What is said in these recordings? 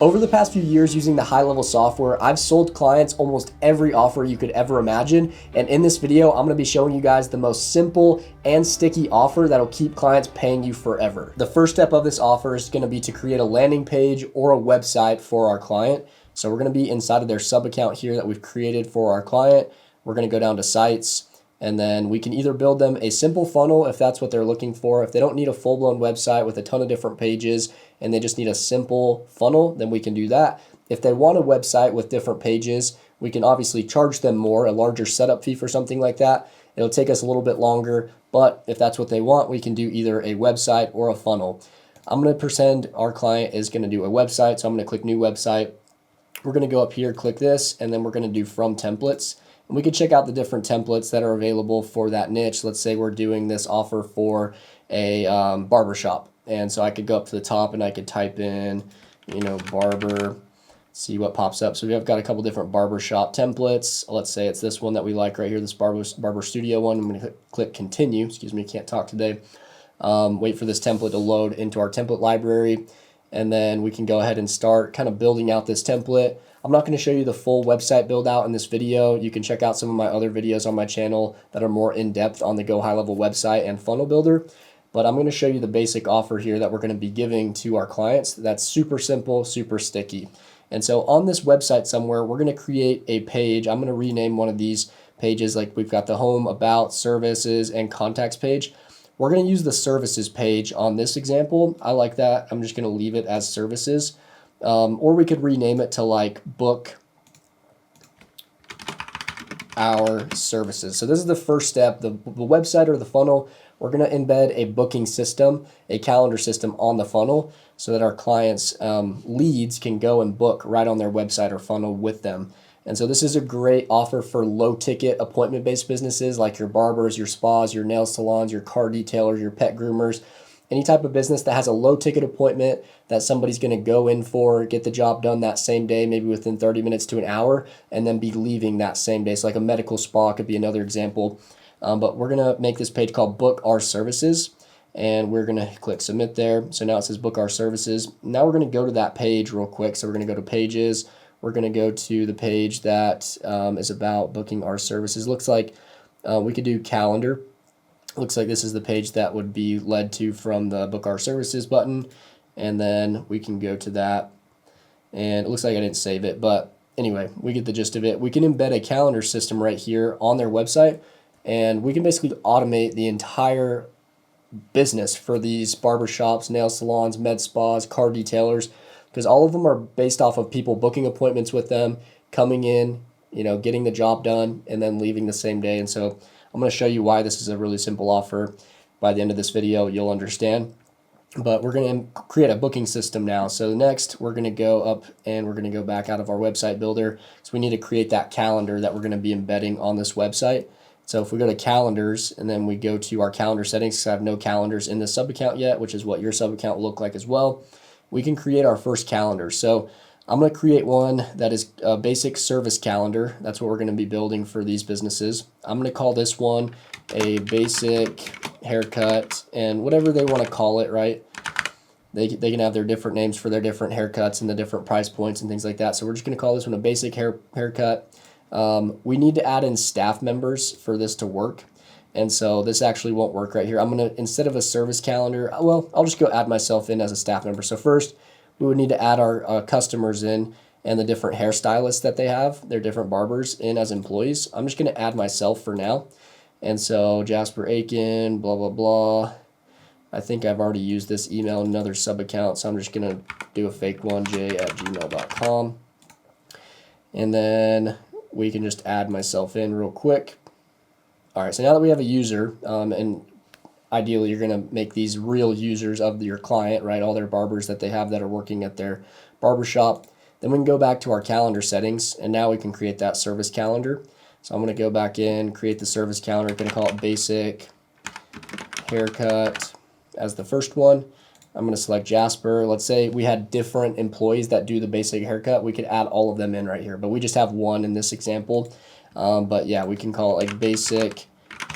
Over the past few years using the HighLevel software, I've sold clients almost every offer you could ever imagine. And in this video, I'm gonna be showing you guys the most simple and sticky offer that'll keep clients paying you forever. The first step of this offer is gonna be to create a landing page or a website for our client. So we're gonna be inside of their sub account here that we've created for our client. We're gonna go down to sites, and then we can either build them a simple funnel if that's what they're looking for. If they don't need a full-blown website with a ton of different pages and they just need a simple funnel, then we can do that. If they want a website with different pages, we can obviously charge them more, a larger setup fee for something like that. It'll take us a little bit longer, but if that's what they want, we can do either a website or a funnel. I'm gonna pretend our client is gonna do a website, so I'm gonna click new website. We're gonna go up here, click this, and then we're gonna do from templates. And we can check out the different templates that are available for that niche. Let's say we're doing this offer for a barbershop. And so I could go up to the top and I could type in, barber, see what pops up. So we've got a couple different barbershop templates. Let's say it's this one that we like right here, this barber studio one. I'm gonna click continue. Excuse me, can't talk today. Wait for this template to load into our template library. And then we can go ahead and start kind of building out this template. I'm not going to show you the full website build out in this video. You can check out some of my other videos on my channel that are more in depth on the Gohighlevel website and funnel builder. But I'm going to show you the basic offer here that we're going to be giving to our clients. That's super simple, super sticky. And so on this website somewhere, we're going to create a page. I'm going to rename one of these pages, like we've got the home, about, services, and contacts page. We're going to use the services page on this example. I like that. I'm just going to leave it as services. Or we could rename it to like book our services. So this is the first step, the website or the funnel. We're going to embed a booking system, a calendar system on the funnel so that our clients' leads can go and book right on their website or funnel with them. And so this is a great offer for low ticket appointment-based businesses like your barbers, your spas, your nail salons, your car detailers, your pet groomers. Any type of business that has a low ticket appointment that somebody's going to go in for, get the job done that same day, maybe within 30 minutes to an hour, and then be leaving that same day. So like a medical spa could be another example. But we're going to make this page called Book Our Services, and we're going to click submit there. So now it says Book Our Services. Now we're going to go to that page real quick. So we're going to go to Pages. We're going to go to the page that is about booking our services. Looks like we could do calendar. Looks like this is the page that would be led to from the Book Our Services button. And then we can go to that. And it looks like I didn't save it. But anyway, we get the gist of it. We can embed a calendar system right here on their website. And we can basically automate the entire business for these barbershops, nail salons, med spas, car detailers. Because all of them are based off of people booking appointments with them, coming in, getting the job done, and then leaving the same day. And so I'm going to show you why this is a really simple offer. By the end of this video, you'll understand. But we're going to create a booking system now. So next, we're going to go up and we're going to go back out of our website builder. So we need to create that calendar that we're going to be embedding on this website. So if we go to calendars and then we go to our calendar settings, because I have no calendars in this sub account yet, which is what your sub account will look like as well, we can create our first calendar. So I'm going to create one that is a basic service calendar. That's what we're going to be building for these businesses. I'm going to call this one a basic haircut, and whatever they want to call it, right? They can have their different names for their different haircuts and the different price points and things like that. So we're just going to call this one a basic haircut. We need to add in staff members for this to work. And so this actually won't work right here. I'm going to, instead of a service calendar, well, I'll just go add myself in as a staff member. So first, we would need to add our customers in and the different hairstylists that they have, their different barbers in as employees. I'm just going to add myself for now. And so Jasper Aiken, blah, blah, blah. I think I've already used this email in another sub account, so I'm just going to do a fake one, j@gmail.com. And then we can just add myself in real quick. All right, so now that we have a user, and ideally you're going to make these real users of your client, right? All their barbers that they have that are working at their barbershop. Then we can go back to our calendar settings, and now we can create that service calendar. So I'm going to go back in, create the service calendar. I'm going to call it basic haircut as the first one. I'm going to select Jasper. Let's say we had different employees that do the basic haircut. We could add all of them in right here, but we just have one in this example. But yeah, we can call it like basic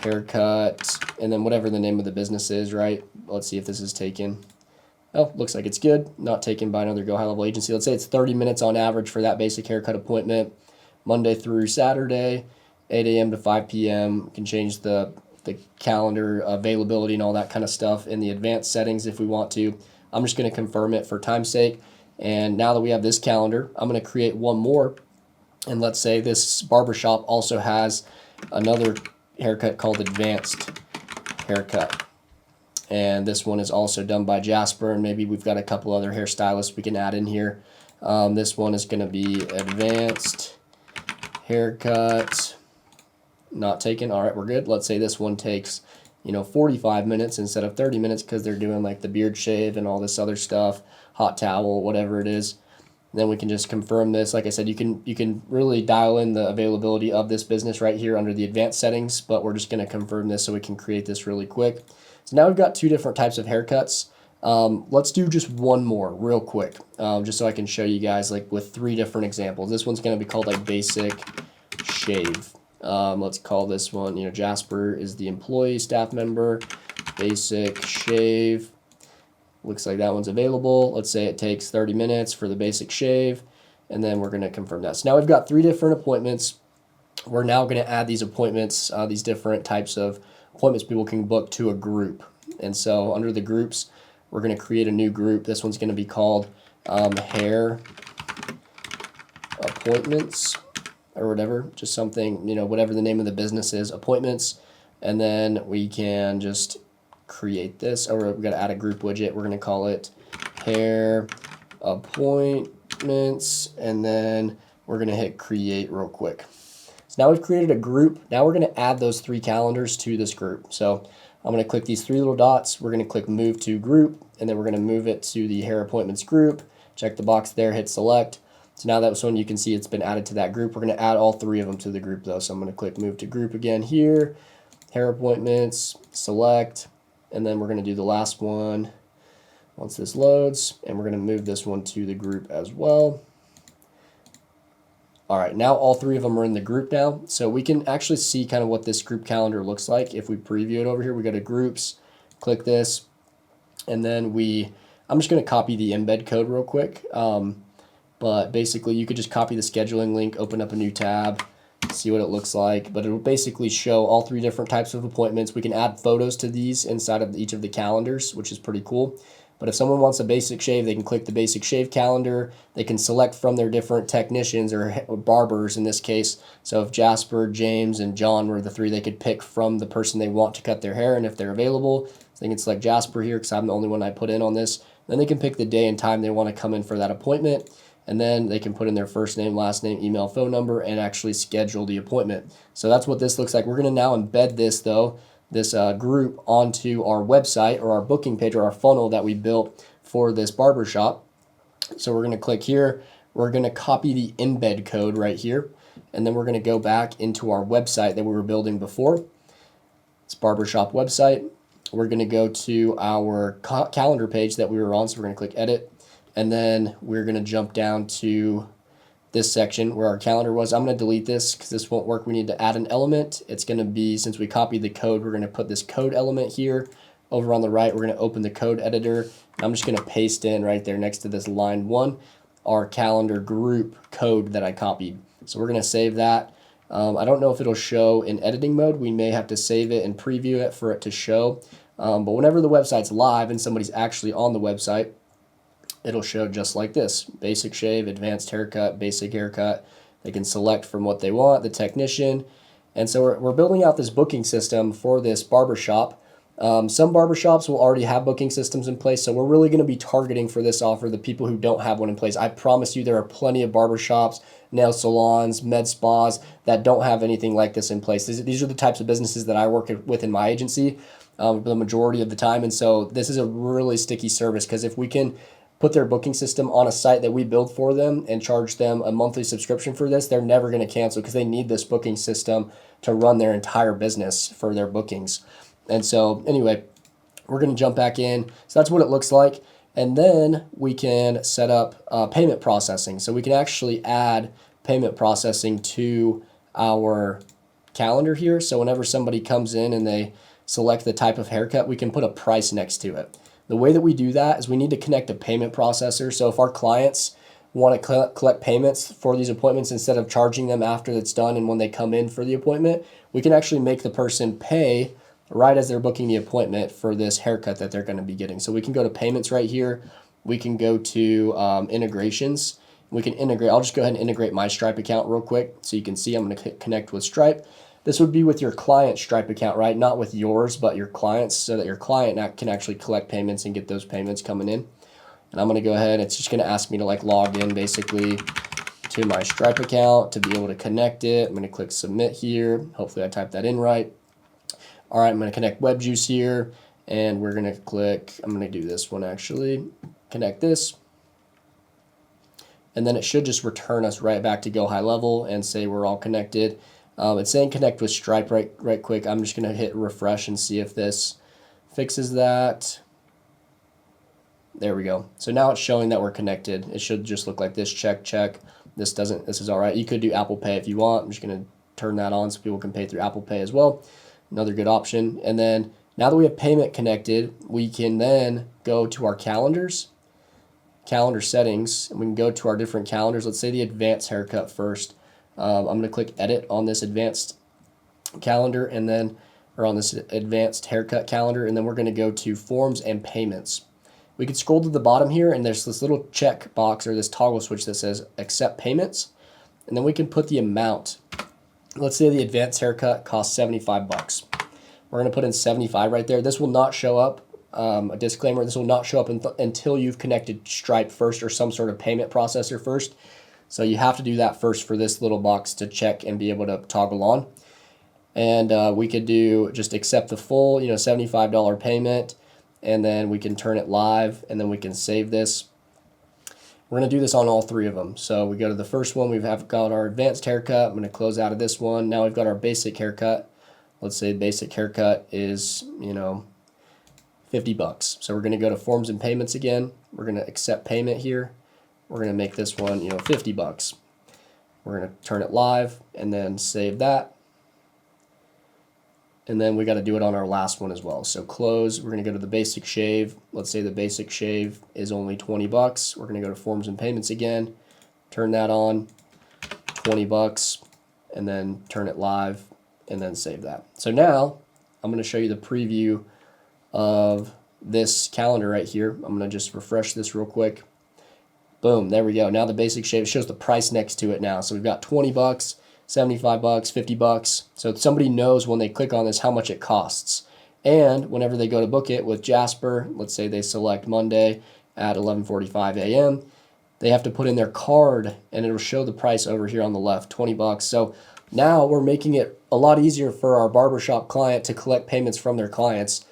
haircut, and then whatever the name of the business is, right? Let's see if this is taken. Oh, looks like it's good. Not taken by another Gohighlevel agency. Let's say it's 30 minutes on average for that basic haircut appointment, Monday through Saturday, 8 a.m. to 5 p.m. We can change the calendar availability and all that kind of stuff in the advanced settings if we want to. I'm just going to confirm it for time's sake. And now that we have this calendar, I'm going to create one more. And let's say this barbershop also has another haircut called advanced haircut. And this one is also done by Jasper, and maybe we've got a couple other hairstylists we can add in here. This one is going to be advanced haircut, not taken. All right, we're good. Let's say this one takes 45 minutes instead of 30 minutes because they're doing like the beard shave and all this other stuff, hot towel, whatever it is. And then we can just confirm this. Like I said, you can really dial in the availability of this business right here under the advanced settings, but we're just going to confirm this so we can create this really quick. So now we've got two different types of haircuts. Let's do just one more real quick, just so I can show you guys like with 3 different examples. This one's going to be called like basic shave. Let's call this one, Jasper is the employee, staff member, basic shave. Looks like that one's available. Let's say it takes 30 minutes for the basic shave, and then we're going to confirm that. So now we've got 3 different appointments. We're now going to add these appointments, these different types of appointments people can book to a group. And so under the groups, we're going to create a new group. This one's going to be called hair appointments or whatever, just something, whatever the name of the business is, appointments. And then we can just create this, or we've got to add a group widget. We're going to call it hair appointments, and then we're going to hit create real quick. So now we've created a group. Now we're going to add those 3 calendars to this group. So I'm going to click these 3 little dots. We're going to click move to group, and then we're going to move it to the hair appointments group. Check the box there, hit select. So now that's when you can see it's been added to that group. We're going to add all 3 of them to the group though. So I'm going to click move to group again here, hair appointments, select, and then we're going to do the last one once this loads, and we're going to move this one to the group as well. All right, now all 3 of them are in the group now. So we can actually see kind of what this group calendar looks like. If we preview it over here, we go to groups, click this, and then I'm just going to copy the embed code real quick. But basically you could just copy the scheduling link, open up a new tab, see what it looks like. But it will basically show all 3 different types of appointments. We can add photos to these inside of each of the calendars, which is pretty cool. But if someone wants a basic shave, they can click the basic shave calendar. They can select from their different technicians or barbers in this case. So if Jasper, James, and John were the 3, they could pick from the person they want to cut their hair, and if they're available, so they can select Jasper here because I'm the only one I put in on this. Then they can pick the day and time they want to come in for that appointment, and then they can put in their first name, last name, email, phone number, and actually schedule the appointment. So that's what this looks like. We're going to now embed this though, this group onto our website or our booking page or our funnel that we built for this barbershop. So we're going to click here. We're going to copy the embed code right here, and then we're going to go back into our website that we were building before. It's barbershop website. We're going to go to our calendar page that we were on. So we're going to click edit, and then we're going to jump down to this section where our calendar was. I'm going to delete this because this won't work. We need to add an element. It's going to be, since we copied the code, we're going to put this code element here. Over on the right, we're going to open the code editor. I'm just going to paste in right there next to this line 1, our calendar group code that I copied. So we're going to save that. I don't know if it'll show in editing mode. We may have to save it and preview it for it to show. But whenever the website's live and somebody's actually on the website, it'll show just like this: basic shave, advanced haircut, basic haircut. They can select from what they want, the technician. And so we're building out this booking system for this barbershop. Some barbershops will already have booking systems in place, so we're really going to be targeting for this offer the people who don't have one in place. I promise you there are plenty of barbershops, nail salons, med spas that don't have anything like this in place. These are the types of businesses that I work with in my agency the majority of the time, and so this is a really sticky service because if we can put their booking system on a site that we build for them and charge them a monthly subscription for this, they're never going to cancel because they need this booking system to run their entire business for their bookings. And so anyway, we're going to jump back in. So that's what it looks like. And then we can set up payment processing. So we can actually add payment processing to our calendar here. So whenever somebody comes in and they select the type of haircut, we can put a price next to it. The way that we do that is we need to connect a payment processor. So if our clients want to collect payments for these appointments instead of charging them after it's done and when they come in for the appointment, we can actually make the person pay right as they're booking the appointment for this haircut that they're going to be getting. So we can go to payments right here. We can go to integrations. We can integrate. I'll just go ahead and integrate my Stripe account real quick so you can see I'm going to connect with Stripe. This would be with your client Stripe account, right? Not with yours, but your client's, so that your client can actually collect payments and get those payments coming in. And I'm going to go ahead. It's just going to ask me to like log in basically to my Stripe account to be able to connect it. I'm going to click submit here. Hopefully I typed that in right. All right, I'm going to connect WebJuice here, and we're going to click, I'm going to do this one actually, connect this. And then it should just return us right back to Gohighlevel and say we're all connected. It's saying connect with Stripe right quick. I'm just going to hit refresh and see if this fixes that. There we go. So now it's showing that we're connected. It should just look like this, check, check. This is all right. You could do Apple Pay if you want. I'm just going to turn that on so people can pay through Apple Pay as well. Another good option. And then now that we have payment connected, we can then go to our calendar settings, and we can go to our different calendars. Let's say the advanced haircut first. I'm going to click edit on this advanced calendar, and then, or on this advanced haircut calendar, and then we're going to go to forms and payments. We can scroll to the bottom here, and there's this little check box or this toggle switch that says accept payments, and then we can put the amount. Let's say the advanced haircut costs $75. We're going to put in 75 right there. This will not show up. A disclaimer, this will not show up until you've connected Stripe first or some sort of payment processor first. So you have to do that first for this little box to check and be able to toggle on. And we could do just accept the full, $75 payment, and then we can turn it live, and then we can save this. We're going to do this on all three of them. So we go to the first one, we've got our advanced haircut. I'm going to close out of this one. Now we've got our basic haircut. Let's say basic haircut is, $50. So we're going to go to forms and payments again. We're going to accept payment here. We're going to make this one, $50. We're going to turn it live and then save that. And then we got to do it on our last one as well. So close, we're going to go to the basic shave. Let's say the basic shave is only $20. We're going to go to forms and payments again, turn that on, $20, and then turn it live and then save that. So now I'm going to show you the preview of this calendar right here. I'm going to just refresh this real quick. Boom, there we go. Now the basic shave shows the price next to it now. So we've got $20, $75, $50. So somebody knows when they click on this how much it costs. And whenever they go to book it with Jasper, let's say they select Monday at 11:45 a.m., they have to put in their card and it'll show the price over here on the left, $20. So now we're making it a lot easier for our barbershop client to collect payments from their clients.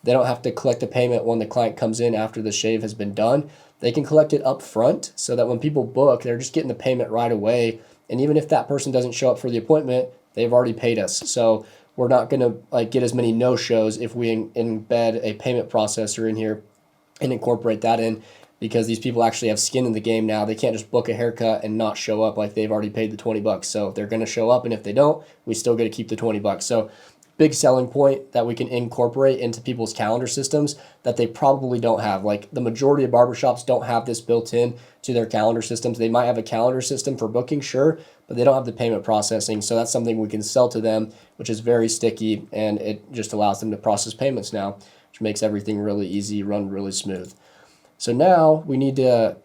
They don't have to collect the payment when the client comes in after the shave has been done. They can collect it up front so that when people book, they're just getting the payment right away. And even if that person doesn't show up for the appointment, they've already paid us. So we're not going to get as many no-shows if we embed a payment processor in here and incorporate that in, because these people actually have skin in the game now. They can't just book a haircut and not show up like they've already paid the $20. So they're going to show up, and if they don't, we still get to keep the $20. So big selling point that we can incorporate into people's calendar systems that they probably don't have. Like the majority of barbershops don't have this built in to their calendar systems. They might have a calendar system for booking, sure, but they don't have the payment processing. So that's something we can sell to them, which is very sticky, and it just allows them to process payments now, which makes everything really easy, run really smooth. So now we need to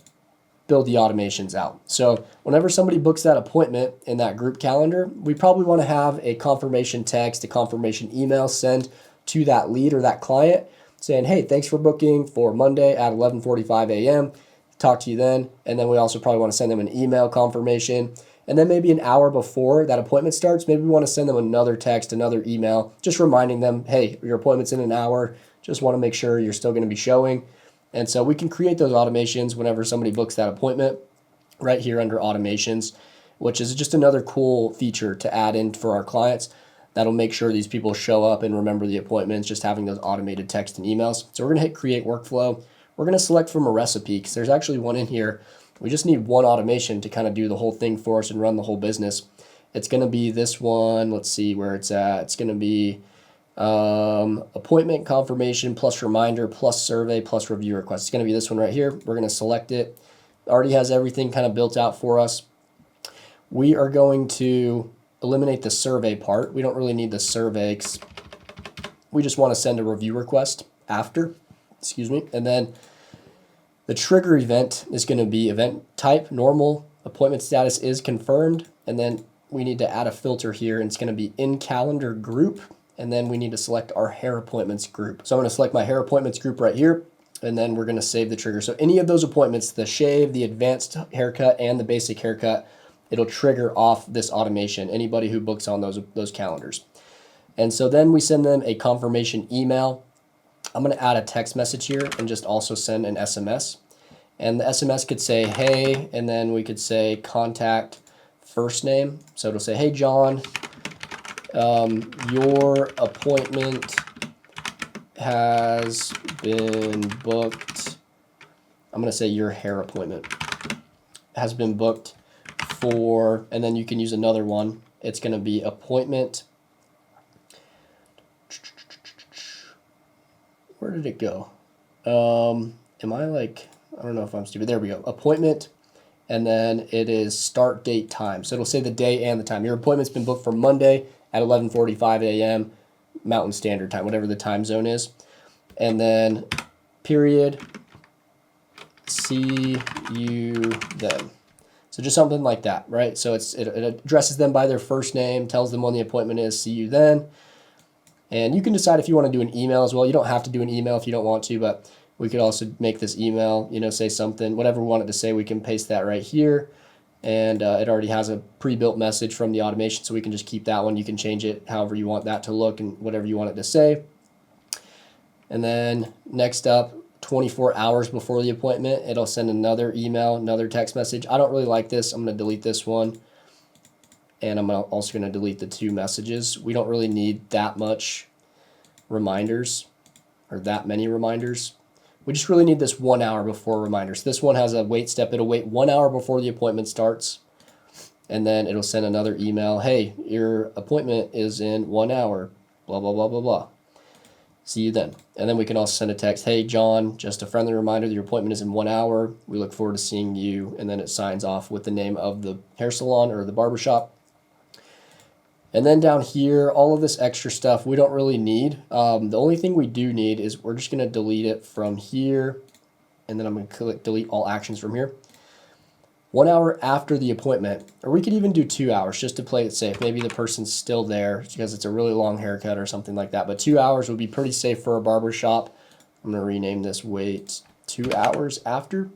build the automations out. So whenever somebody books that appointment in that group calendar, we probably want to have a confirmation text, a confirmation email send to that lead or that client saying, hey, thanks for booking for Monday at 11:45 a.m. Talk to you then. And then we also probably want to send them an email confirmation. And then maybe an hour before that appointment starts, maybe we want to send them another text, another email, just reminding them, hey, your appointment's in an hour. Just want to make sure you're still going to be showing. And so we can create those automations whenever somebody books that appointment right here under automations, which is just another cool feature to add in for our clients that'll make sure these people show up and remember the appointments, just having those automated text and emails. So we're going to hit create workflow. We're going to select from a recipe because there's actually one in here. We just need one automation to kind of do the whole thing for us and run the whole business. It's going to be this one. Let's see where it's at. It's going to be appointment confirmation plus reminder plus survey plus review request. It's going to be this one right here. We're going to select it. It already has everything kind of built out for us. We are going to eliminate the survey part. We don't really need the survey. We just want to send a review request after, and then the trigger event is going to be event type, normal, appointment status is confirmed, and then we need to add a filter here, and it's going to be in calendar group, and then we need to select our hair appointments group. So I'm going to select my hair appointments group right here, and then we're going to save the trigger. So any of those appointments, the shave, the advanced haircut, and the basic haircut, it'll trigger off this automation, anybody who books on those calendars. And so then we send them a confirmation email. I'm going to add a text message here and just also send an SMS. And the SMS could say, hey, and then we could say contact first name. So it'll say, hey, John, your appointment has been booked. I'm going to say your hair appointment has been booked for, and then you can use another one. It's going to be appointment. Where did it go? Am I like, I don't know if I'm stupid. There we go. Appointment, and then it is start date time. So it'll say the day and the time. Your appointment's been booked for Monday at 11:45 a.m. Mountain Standard Time, whatever the time zone is. And then period, see you then. So just something like that, right? So it addresses them by their first name, tells them when the appointment is, see you then. And you can decide if you want to do an email as well. You don't have to do an email if you don't want to, but we could also make this email, say something, whatever we want it to say, we can paste that right here. And it already has a pre-built message from the automation, so we can just keep that one. You can change it however you want that to look and whatever you want it to say. And then next up, 24 hours before the appointment, it'll send another email, another text message. I don't really like this. I'm going to delete this one. And I'm also going to delete the 2 messages. We don't really need that much reminders or that many reminders. We just really need this 1 hour before reminders. This one has a wait step. It'll wait 1 hour before the appointment starts. And then it'll send another email. Hey, your appointment is in 1 hour. Blah, blah, blah, blah, blah. See you then. And then we can also send a text. Hey, John, just a friendly reminder that your appointment is in 1 hour. We look forward to seeing you. And then it signs off with the name of the hair salon or the barbershop. And then down here, all of this extra stuff we don't really need. The only thing we do need is we're just going to delete it from here. And then I'm going to click delete all actions from here. 1 hour after the appointment, or we could even do 2 hours just to play it safe. Maybe the person's still there because it's a really long haircut or something like that. But 2 hours would be pretty safe for a barber shop. I'm going to rename this wait 2 hours after.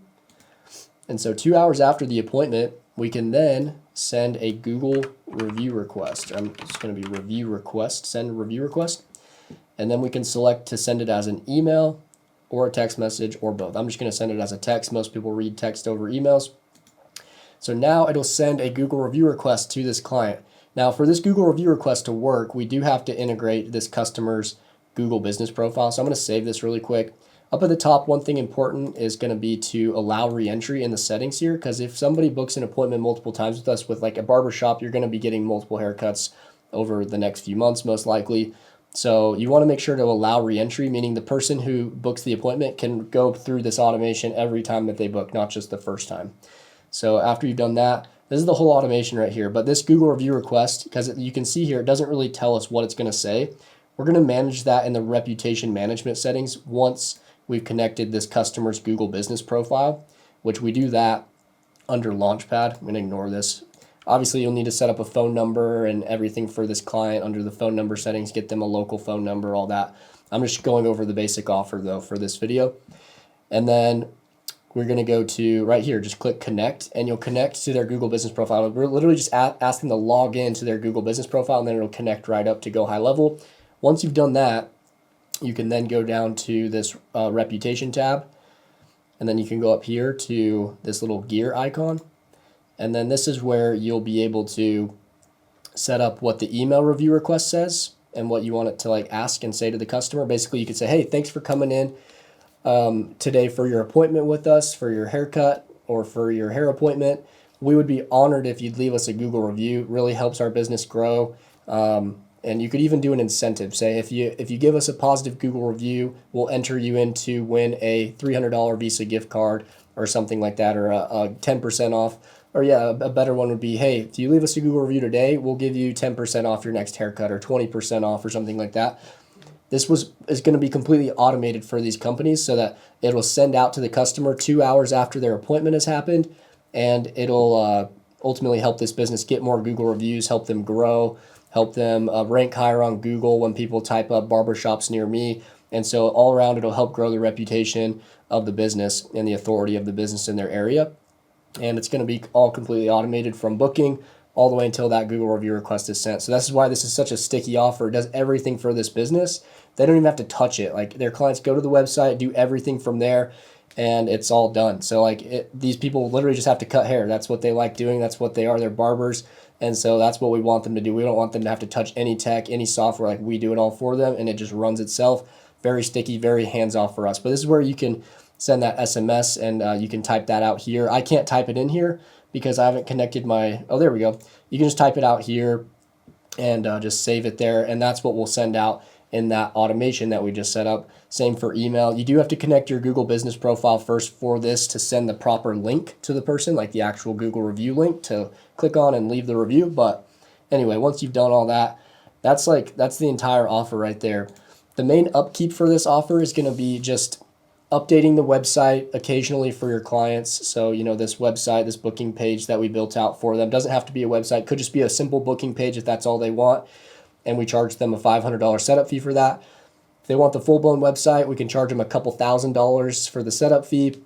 And so 2 hours after the appointment, we can then send a Google review request. It's going to be review request, send review request. And then we can select to send it as an email or a text message or both. I'm just going to send it as a text. Most people read text over emails. So now it'll send a Google review request to this client. Now for this Google review request to work, we do have to integrate this customer's Google business profile. So I'm going to save this really quick. Up at the top, one thing important is going to be to allow re-entry in the settings here, because if somebody books an appointment multiple times with us with like a barber shop, you're going to be getting multiple haircuts over the next few months most likely. So you want to make sure to allow re-entry, meaning the person who books the appointment can go through this automation every time that they book, not just the first time. So after you've done that, this is the whole automation right here. But this Google review request, because you can see here, it doesn't really tell us what it's going to say. We're going to manage that in the reputation management settings once we've connected this customer's Google business profile, which we do that under Launchpad. I'm going to ignore this. Obviously, you'll need to set up a phone number and everything for this client under the phone number settings, get them a local phone number, all that. I'm just going over the basic offer, though, for this video. And then we're going to go to right here, just click connect, and you'll connect to their Google business profile. We're literally just asking to log in to their Google business profile, and then it'll connect right up to Gohighlevel. Once you've done that, you can then go down to this reputation tab, and then you can go up here to this little gear icon. And then this is where you'll be able to set up what the email review request says and what you want it to like ask and say to the customer. Basically, you could say, hey, thanks for coming in today for your appointment with us, for your haircut or for your hair appointment. We would be honored if you'd leave us a Google review. It really helps our business grow. And you could even do an incentive. Say if you give us a positive Google review, we'll enter you in to win a $300 Visa gift card or something like that, or a 10% off. Or yeah, a better one would be, hey, if you leave us a Google review today, we'll give you 10% off your next haircut, or 20% off, or something like that. This is going to be completely automated for these companies, so that it'll send out to the customer 2 hours after their appointment has happened, and it'll ultimately help this business get more Google reviews, help them grow, help them rank higher on Google when people type up barbershops near me. And so all around, it'll help grow the reputation of the business and the authority of the business in their area. And it's going to be all completely automated from booking all the way until that Google review request is sent. So this is why this is such a sticky offer. It does everything for this business. They don't even have to touch it. Like, their clients go to the website, do everything from there, and it's all done. So like these people literally just have to cut hair. That's what they like doing. That's what they are. They're barbers. And so that's what we want them to do. We don't want them to have to touch any tech, any software. Like, we do it all for them, and it just runs itself. Very sticky, very hands-off for us. But this is where you can send that SMS, and you can type that out here. I can't type it in here because I haven't connected my, oh, there we go. You can just type it out here and just save it there. And that's what we'll send out in that automation that we just set up. Same for email. You do have to connect your Google business profile first for this to send the proper link to the person, like the actual Google review link to click on and leave the review. But anyway, once you've done all that, that's the entire offer right there. The main upkeep for this offer is going to be just updating the website occasionally for your clients. So, this website, this booking page that we built out for them, doesn't have to be a website, could just be a simple booking page if that's all they want. And we charge them a $500 setup fee for that. If they want the full-blown website, we can charge them a couple $1,000s for the setup fee.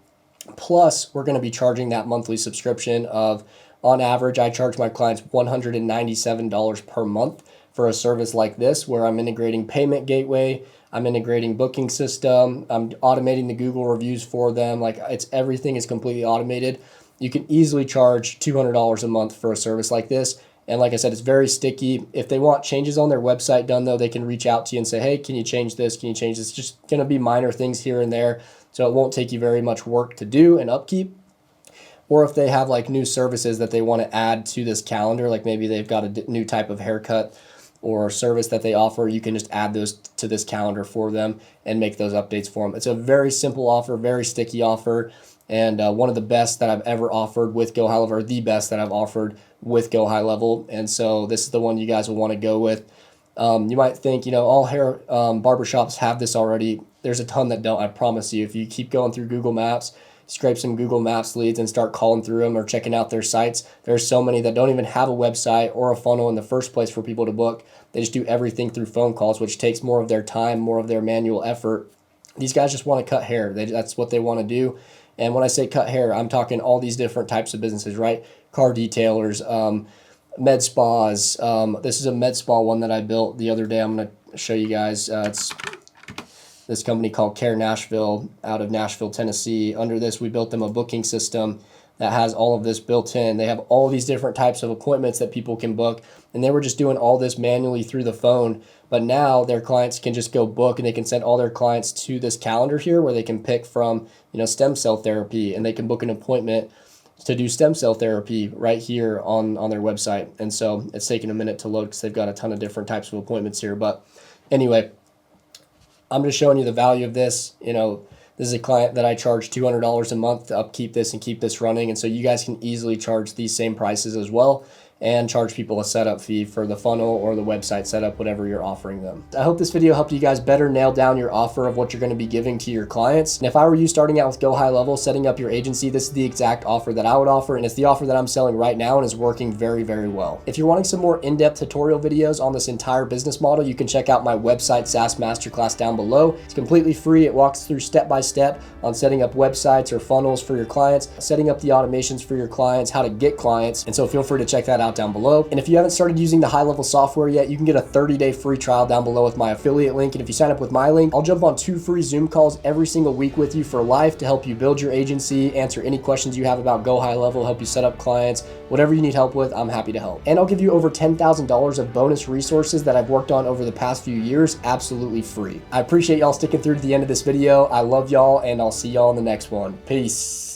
Plus, we're going to be charging that monthly subscription of, on average, I charge my clients $197 per month for a service like this, where I'm integrating payment gateway, I'm integrating booking system, I'm automating the Google reviews for them. Like, everything is completely automated. You can easily charge $200 a month for a service like this. And like I said, it's very sticky. If they want changes on their website done, though, they can reach out to you and say, hey, can you change this? Can you change this? It's just going to be minor things here and there. So it won't take you very much work to do and upkeep. Or if they have like new services that they want to add to this calendar, like maybe they've got a new type of haircut or service that they offer, you can just add those to this calendar for them and make those updates for them. It's a very simple offer, very sticky offer, and one of the best that I've ever offered with Gohighlevel, or the best that I've offered with Gohighlevel. And so this is the one you guys will want to go with. You might think, all hair barbershops have this already. There's a ton that don't, I promise you. If you keep going through Google Maps, scrape some Google Maps leads and start calling through them or checking out their sites. There's so many that don't even have a website or a funnel in the first place for people to book. They just do everything through phone calls, which takes more of their time, more of their manual effort. These guys just want to cut hair. That's what they want to do. And when I say cut hair, I'm talking all these different types of businesses, right? Car detailers, med spas. This is a med spa one that I built the other day. I'm going to show you guys. It's this company called Care Nashville out of Nashville, Tennessee. Under this, we built them a booking system that has all of this built in. They have all these different types of appointments that people can book, and they were just doing all this manually through the phone. But now their clients can just go book, and they can send all their clients to this calendar here where they can pick from, stem cell therapy, and they can book an appointment to do stem cell therapy right here on their website. And so it's taking a minute to load because they've got a ton of different types of appointments here. But anyway, I'm just showing you the value of this. This is a client that I charge $200 a month to upkeep this and keep this running. And so you guys can easily charge these same prices as well, and charge people a setup fee for the funnel or the website setup, whatever you're offering them. I hope this video helped you guys better nail down your offer of what you're going to be giving to your clients. And if I were you starting out with Gohighlevel, setting up your agency, this is the exact offer that I would offer, and it's the offer that I'm selling right now and is working very, very well. If you're wanting some more in-depth tutorial videos on this entire business model, you can check out my website SaaS Masterclass down below. It's completely free. It walks through step-by-step on setting up websites or funnels for your clients, setting up the automations for your clients, how to get clients, and so feel free to check that out down below. And if you haven't started using the HighLevel software yet, you can get a 30-day free trial down below with my affiliate link. And if you sign up with my link, I'll jump on 2 free Zoom calls every single week with you for life to help you build your agency, answer any questions you have about Gohighlevel, help you set up clients, whatever you need help with, I'm happy to help. And I'll give you over $10,000 of bonus resources that I've worked on over the past few years, absolutely free. I appreciate y'all sticking through to the end of this video. I love y'all, and I'll see y'all in the next one. Peace.